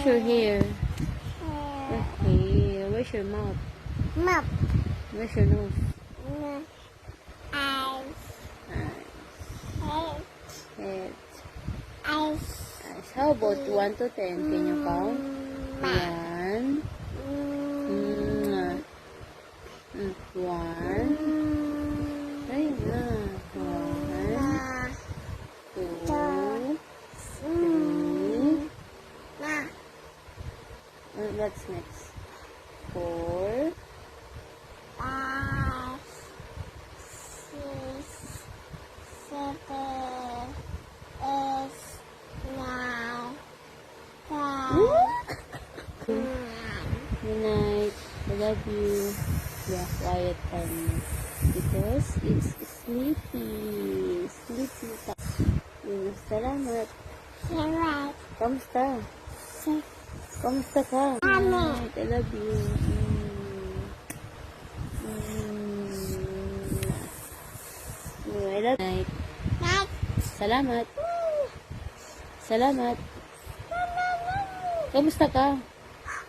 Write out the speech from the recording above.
your hair? Your hair. Where's your mouth? Mouth. Where's your nose? Eyes. Head. Eyes. Eyes. How about 1 to 10? Can you count? 1. 1. Ayun na. 1, 2, 3. What's next? 4. 5, 6, 7, 8, 9, 10. Good night. I love you. Yeah, quiet time. Because it's sleepy. Sleepy time. Salamat. Salamat. Kamusta? Kamusta ka? Salamat. I love you. I love you. Salamat. Salamat. Kamusta ka?